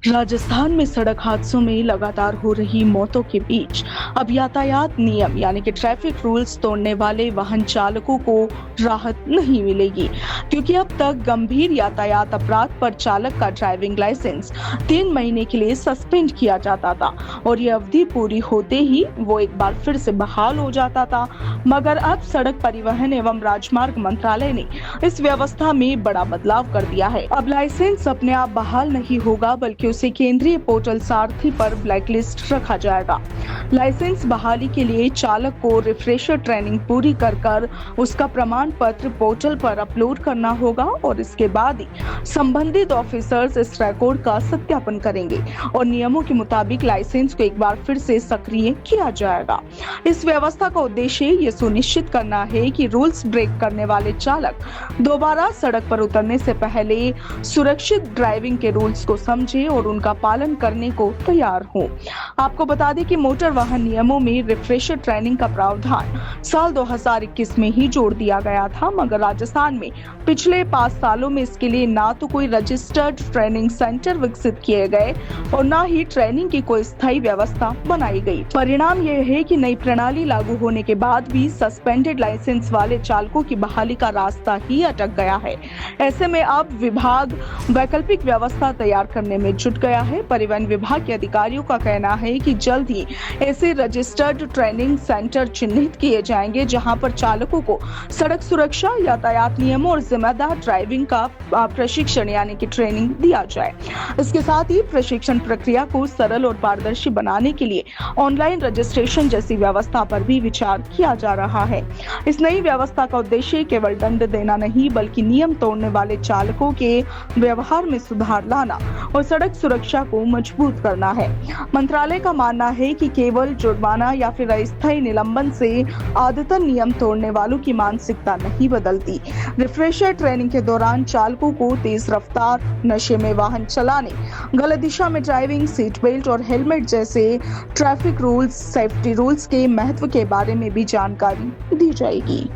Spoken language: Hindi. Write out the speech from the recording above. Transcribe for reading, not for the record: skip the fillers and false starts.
राजस्थान में सड़क हादसों में लगातार हो रही मौतों के बीच अब यातायात नियम यानी कि ट्रैफिक रूल्स तोड़ने वाले वाहन चालकों को राहत नहीं मिलेगी, क्योंकि अब तक गंभीर यातायात अपराध पर चालक का ड्राइविंग लाइसेंस 3 महीने के लिए सस्पेंड किया जाता था और ये अवधि पूरी होते ही वो एक बार फिर से बहाल हो जाता था। मगर अब सड़क परिवहन एवं राजमार्ग मंत्रालय ने इस व्यवस्था में बड़ा बदलाव कर दिया है। अब लाइसेंस अपने आप बहाल नहीं होगा, बल्कि उसे केंद्रीय पोर्टल सारथी पर ब्लैकलिस्ट रखा जाएगा। लाइसेंस बहाली के लिए चालक को रिफ्रेशर ट्रेनिंग पूरी कर उसका प्रमाण पत्र पोर्टल पर अपलोड करना होगा और इसके बाद ही संबंधित ऑफिसर्स इस रिकॉर्ड का सत्यापन करेंगे और नियमों के मुताबिक लाइसेंस को एक बार फिर से सक्रिय किया जाएगा। इस व्यवस्था का उद्देश्य ये सुनिश्चित करना है कि रूल्स ब्रेक करने वाले चालक दोबारा सड़क पर उतरने से पहले सुरक्षित ड्राइविंग के रूल्स को समझे और उनका पालन करने को तैयार हो। आपको बता दें कि मोटर वाहन नियमों में रिफ्रेशर ट्रेनिंग का प्रावधान साल 2021 में ही जोड़ दिया गया था, मगर राजस्थान में पिछले 5 सालों में इसके लिए ना तो कोई रजिस्टर्ड ट्रेनिंग सेंटर विकसित किए गए और ना ही ट्रेनिंग की कोई स्थायी व्यवस्था बनाई गई। परिणाम यह है कि नई प्रणाली लागू होने के बाद भी सस्पेंडेड लाइसेंस वाले चालकों की बहाली का रास्ता ही अटक गया है। ऐसे में अब विभाग वैकल्पिक व्यवस्था तैयार करने में जुट गया है। परिवहन विभाग के अधिकारियों का कहना है कि जल्द ही ऐसे रजिस्टर्ड ट्रेनिंग सेंटर चिन्हित किए जाएंगे, जहां पर चालकों को सड़क सुरक्षा, यातायात नियमों और जिम्मेदार ड्राइविंग का प्रशिक्षण यानी कि ट्रेनिंग दिया जाए। इसके साथ ही प्रशिक्षण प्रक्रिया को सरल और पारदर्शी बनाने के लिए ऑनलाइन रजिस्ट्रेशन जैसी व्यवस्था पर भी विचार किया जा रहा है। इस नई व्यवस्था का उद्देश्य केवल दंड देना नहीं, बल्कि नियम तोड़ने वाले चालकों के व्यवहार में सुधार लाना और सड़क सुरक्षा को मजबूत करना है। मंत्रालय का मानना है कि केवल जुर्माना या फिर अस्थायी निलंबन से आदतन नियम तोड़ने वालों की मानसिकता नहीं बदलती। रिफ्रेशर ट्रेनिंग के दौरान चालकों को तेज रफ्तार, नशे में वाहन चलाने, गलत दिशा में ड्राइविंग, सीट बेल्ट और हेलमेट जैसे ट्रैफिक रूल्स, सेफ्टी रूल्स के महत्व के बारे में भी जानकारी दी जाएगी।